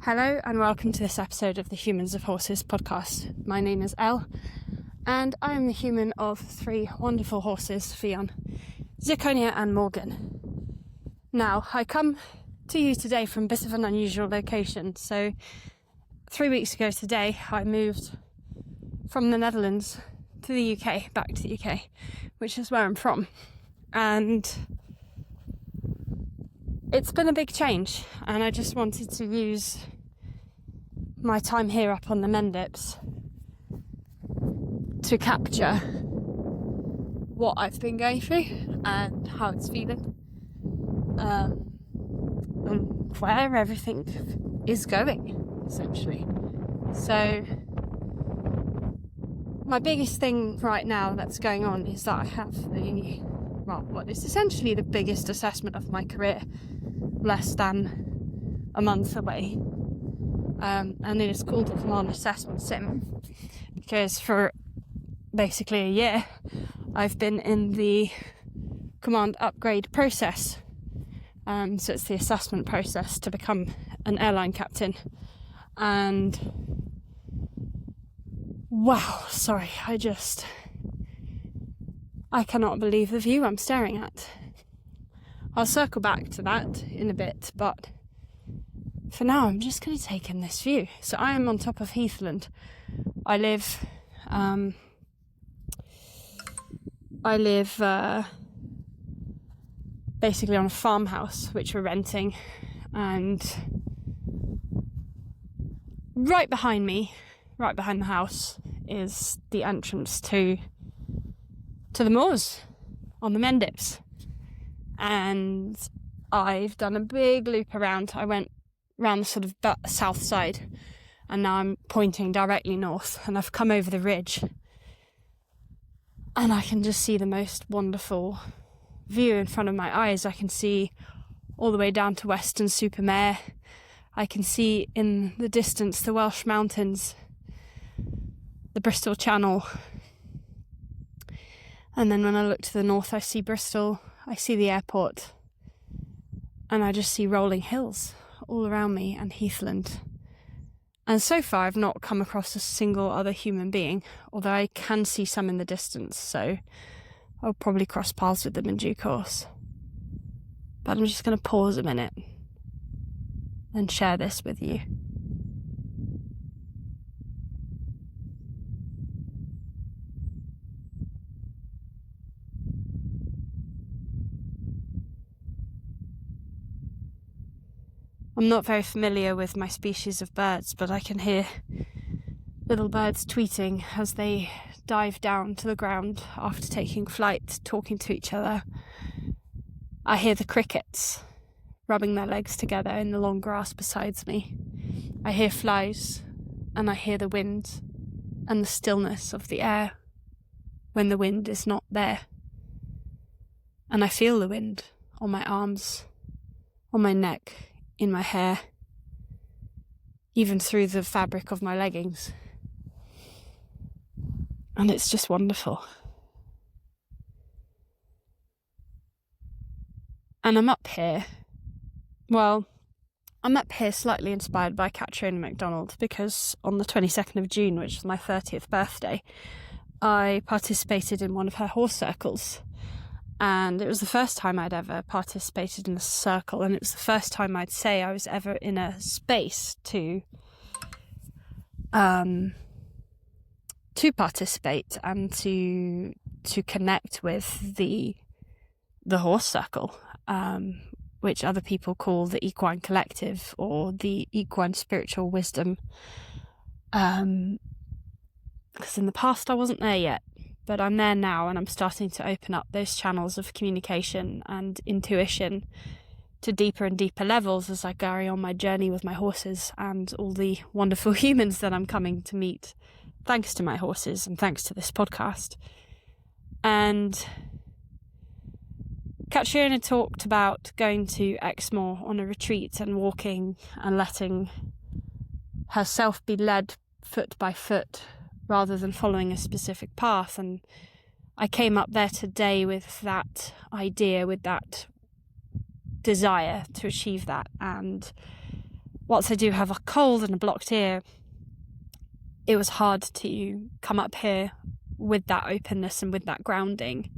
Hello and welcome to this episode of the Humans of Horses podcast. My name is Elle and I am the human of three wonderful horses, Fion, Zirconia and Morgan. Now, I come to you today from a bit of an unusual location. So 3 weeks ago today, I moved from the Netherlands to the UK, back to the UK, which is where I'm from. And it's been a big change, and I just wanted to use my time here up on the Mendips to capture what I've been going through and how it's feeling, and where everything is going, essentially. So my biggest thing right now that's going on is that I have what is essentially the biggest assessment of my career, less than a month away. And it is called a command assessment sim because for basically a year I've been in the command upgrade process. So it's the assessment process to become an airline captain. And wow, sorry, I cannot believe the view I'm staring at. I'll circle back to that in a bit, but for now I'm just going to take in this view. So I am on top of Heathland. I live basically on a farmhouse which we're renting, and right behind the house is the entrance to the moors on the Mendips. And I've done a big loop around. I went round the sort of south side, and now I'm pointing directly north, and I've come over the ridge, and I can just see the most wonderful view in front of my eyes. I can see all the way down to Weston-super-Mare. I can see in the distance the Welsh mountains, the Bristol Channel, and then when I look to the north I see Bristol, I see the airport, and I just see rolling hills all around me and heathland. And so far I've not come across a single other human being, although I can see some in the distance, so I'll probably cross paths with them in due course. But I'm just going to pause a minute and share this with you. I'm not very familiar with my species of birds, but I can hear little birds tweeting as they dive down to the ground after taking flight, talking to each other. I hear the crickets rubbing their legs together in the long grass beside me. I hear flies, and I hear the wind and the stillness of the air when the wind is not there. And I feel the wind on my arms, on my neck, in my hair, even through the fabric of my leggings. And it's just wonderful. And I'm up here slightly inspired by Katrina MacDonald, because on the 22nd of June, which was my 30th birthday, I participated in one of her horse circles. And it was the first time I'd ever participated in a circle, and it was the first time I'd say I was ever in a space to participate and to connect with the horse circle, which other people call the equine collective or the equine spiritual wisdom. Because in the past I wasn't there yet. But I'm there now, and I'm starting to open up those channels of communication and intuition to deeper and deeper levels as I carry on my journey with my horses and all the wonderful humans that I'm coming to meet, thanks to my horses and thanks to this podcast. And Katrina talked about going to Exmoor on a retreat and walking and letting herself be led foot by foot, rather than following a specific path. And I came up there today with that idea, with that desire to achieve that. And whilst I do have a cold and a blocked ear, it was hard to come up here with that openness and with that grounding.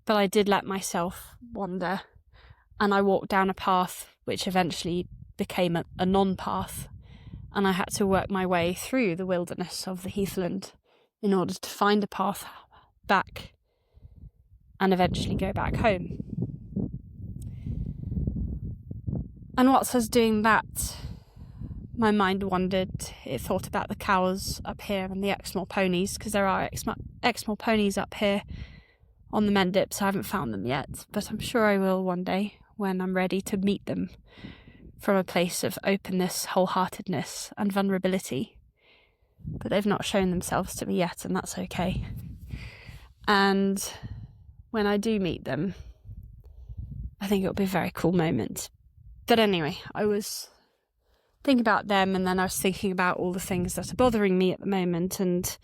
But I did let myself wander, and I walked down a path which eventually became a non-path, and I had to work my way through the wilderness of the heathland in order to find a path back and eventually go back home. And whilst I was doing that, my mind wandered. It thought about the cows up here and the Exmoor ponies, because there are Exmoor ponies up here on the Mendips. I haven't found them yet, but I'm sure I will one day when I'm ready to meet them from a place of openness, wholeheartedness and vulnerability. But they've not shown themselves to me yet, and that's okay. And when I do meet them, I think it'll be a very cool moment. But anyway, I was thinking about them, and then I was thinking about all the things that are bothering me at the moment, and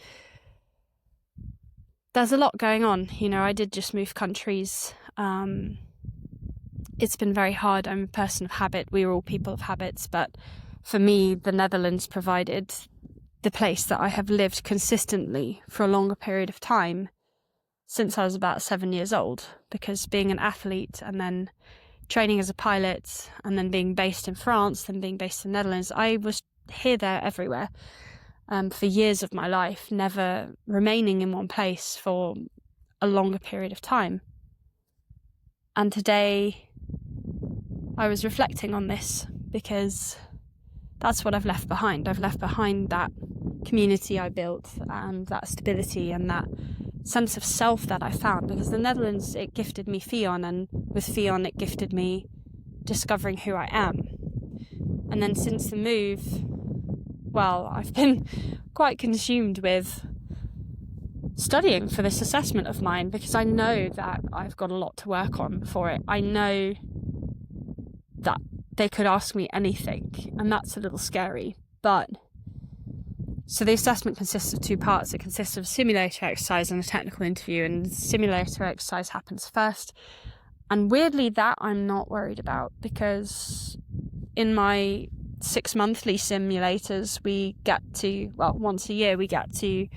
there's a lot going on. You know, I did just move countries. It's been very hard. I'm a person of habit. We are all people of habits, but for me, the Netherlands provided the place that I have lived consistently for a longer period of time since I was about 7 years old, because being an athlete and then training as a pilot and then being based in France, then being based in the Netherlands, I was here, there, everywhere for years of my life, never remaining in one place for a longer period of time. And today I was reflecting on this because that's what I've left behind. I've left behind that community I built and that stability and that sense of self that I found, because the Netherlands, it gifted me Fionn, and with Fionn it gifted me discovering who I am. And then since the move, well, I've been quite consumed with studying for this assessment of mine, because I know that I've got a lot to work on for it. I know that they could ask me anything, and that's a little scary. But so the assessment consists of two parts. It consists of a simulator exercise and a technical interview, and the simulator exercise happens first. And weirdly, that I'm not worried about, because in my 6 monthly simulators, we get to, well, once a year, we get to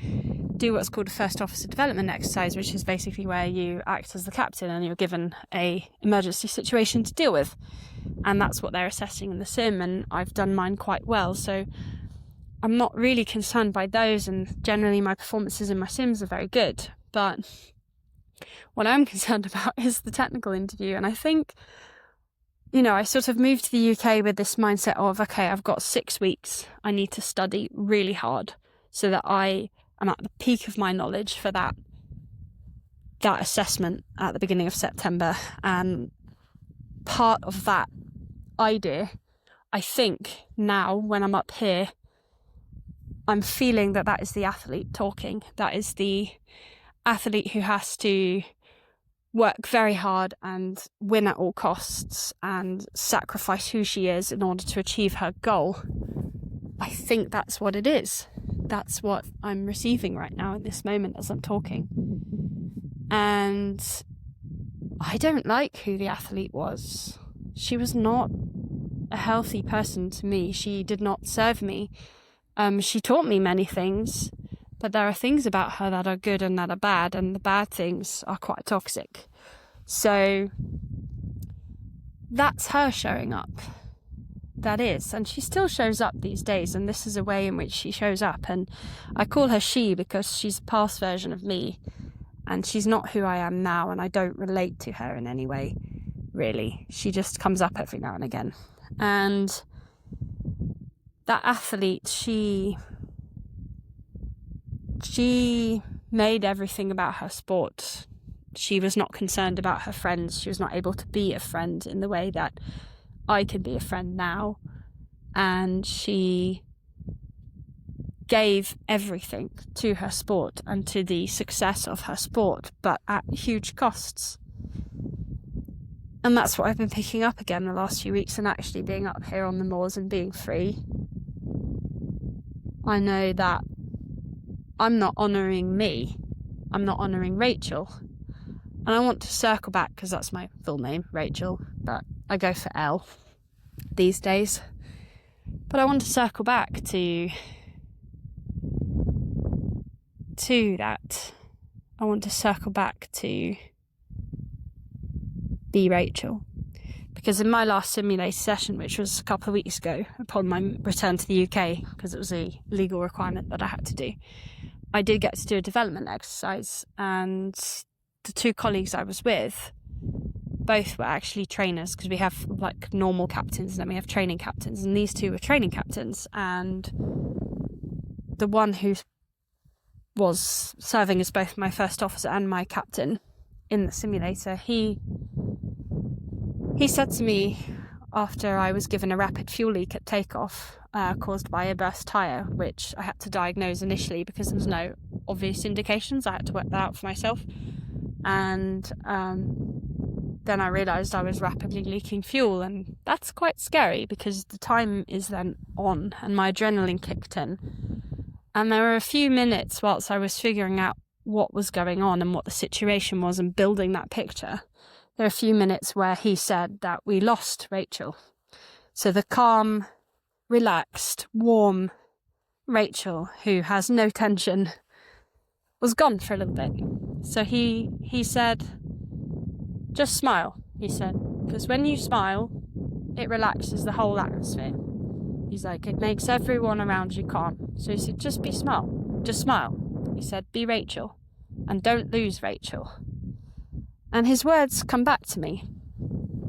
do what's called a first officer development exercise, which is basically where you act as the captain and you're given a emergency situation to deal with. And that's what they're assessing in the sim, and I've done mine quite well. So I'm not really concerned by those, and generally my performances in my sims are very good. But what I'm concerned about is the technical interview. And I think, you know, I sort of moved to the UK with this mindset of, okay, I've got 6 weeks. I need to study really hard so that I am at the peak of my knowledge for that assessment at the beginning of September. And part of that idea, I think now when I'm up here, I'm feeling that is the athlete talking. That is the athlete who has to work very hard and win at all costs and sacrifice who she is in order to achieve her goal. I think that's what it is. That's what I'm receiving right now in this moment as I'm talking. And I don't like who the athlete was. She was not a healthy person to me. She did not serve me. She taught me many things, but there are things about her that are good and that are bad, and the bad things are quite toxic. So that's her showing up. That is. And she still shows up these days, and this is a way in which she shows up. And I call her she because she's a past version of me, and she's not who I am now, and I don't relate to her in any way, really. She just comes up every now and again. And that athlete, she made everything about her sport. She was not concerned about her friends. She was not able to be a friend in the way that I can be a friend now. And she gave everything to her sport and to the success of her sport, but at huge costs. And that's what I've been picking up again the last few weeks, and actually being up here on the moors and being free. I know that I'm not honouring me. I'm not honouring Rachel. And I want to circle back, because that's my full name, Rachel, but I go for Elle these days. But I want to circle back to that. I want to circle back to be Rachel. Because in my last simulator session, which was a couple of weeks ago, upon my return to the UK, because it was a legal requirement that I had to do, I did get to do a development exercise, and the two colleagues I was with, both were actually trainers, because we have like normal captains and then we have training captains, and these two were training captains, and the one who was serving as both my first officer and my captain in the simulator, he said to me after I was given a rapid fuel leak at takeoff caused by a burst tyre, which I had to diagnose initially because there was no obvious indications. I had to work that out for myself. And then I realised I was rapidly leaking fuel, and that's quite scary because the time is then on and my adrenaline kicked in. And there were a few minutes whilst I was figuring out what was going on and what the situation was and building that picture. There are a few minutes where he said that we lost Rachel. So the calm, relaxed, warm Rachel, who has no tension, was gone for a little bit. So he said, just smile, he said, because when you smile, it relaxes the whole atmosphere. He's like, it makes everyone around you calm. So he said, just smile. He said, be Rachel, and don't lose Rachel. And his words come back to me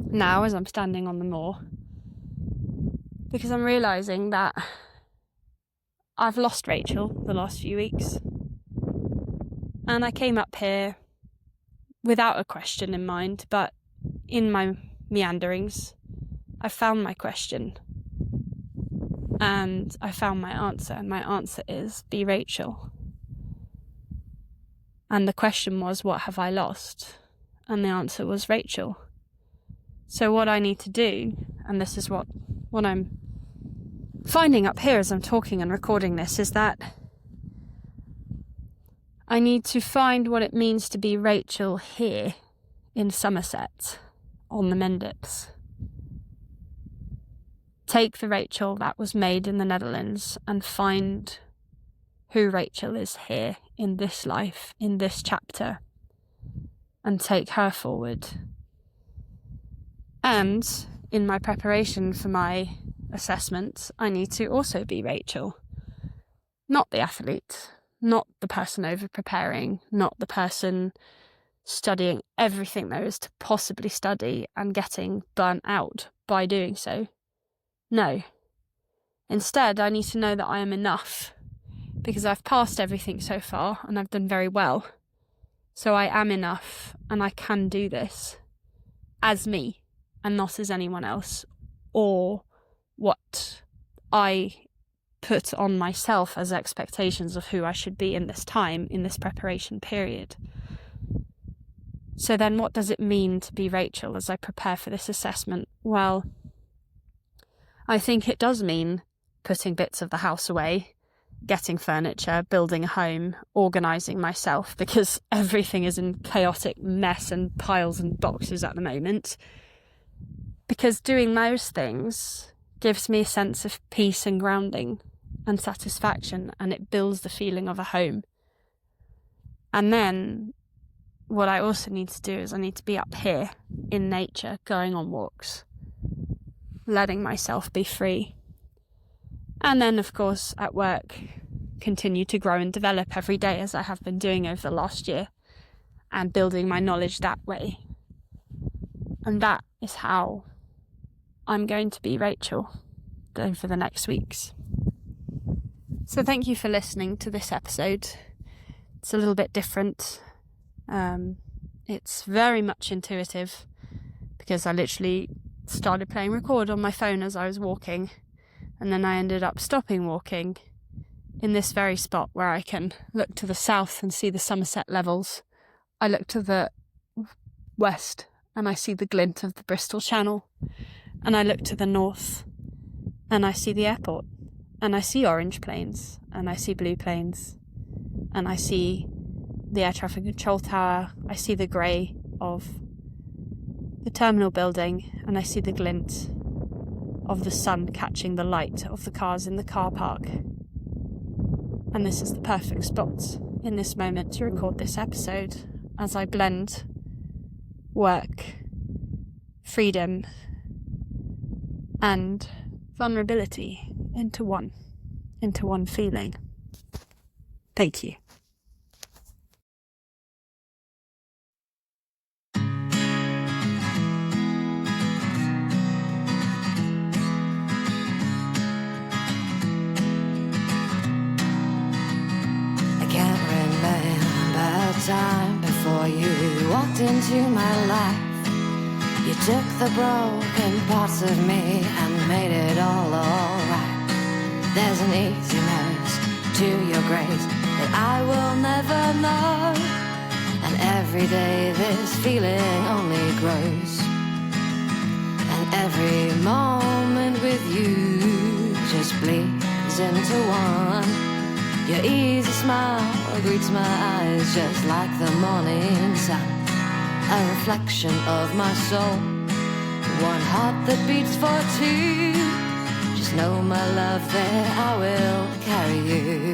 now as I'm standing on the moor, because I'm realising that I've lost Rachel the last few weeks. And I came up here without a question in mind, but in my meanderings, I found my question. And I found my answer, and my answer is, be Rachel. And the question was, what have I lost? And the answer was Rachel. So what I need to do, and this is what I'm finding up here as I'm talking and recording this, is that I need to find what it means to be Rachel here in Somerset on the Mendips. Take the Rachel that was made in the Netherlands and find who Rachel is here in this life, in this chapter, and take her forward. And in my preparation for my assessment, I need to also be Rachel. Not the athlete, not the person over-preparing, not the person studying everything there is to possibly study and getting burnt out by doing so. No. Instead, I need to know that I am enough, because I've passed everything so far and I've done very well. So I am enough and I can do this as me and not as anyone else, or what I put on myself as expectations of who I should be in this time, in this preparation period. So then what does it mean to be Rachel as I prepare for this assessment? Well, I think it does mean putting bits of the house away, getting furniture, building a home, organising myself, because everything is in chaotic mess and piles and boxes at the moment. Because doing those things gives me a sense of peace and grounding and satisfaction, and it builds the feeling of a home. And then what I also need to do is I need to be up here in nature, going on walks, letting myself be free. And then, of course, at work, continue to grow and develop every day as I have been doing over the last year, and building my knowledge that way. And that is how I'm going to be Rachel over the next weeks. So thank you for listening to this episode. It's a little bit different. It's very much intuitive, because I literally started playing record on my phone as I was walking, and then I ended up stopping walking in this very spot where I can look to the south and see the Somerset levels. I look to the west and I see the glint of the Bristol Channel, and I look to the north and I see the airport, and I see orange planes and I see blue planes, and I see the air traffic control tower, I see the grey of the terminal building, and I see the glint of the sun catching the light of the cars in the car park. And this is the perfect spot in this moment to record this episode as I blend work, freedom, and vulnerability into one feeling. Thank you. Time before you walked into my life, you took the broken parts of me and made it all alright. There's an easiness to your grace that I will never know, and every day this feeling only grows, and every moment with you just bleeds into one. Your easy smile greets my eyes just like the morning sun, a reflection of my soul, one heart that beats for two. Just know my love there, I will carry you.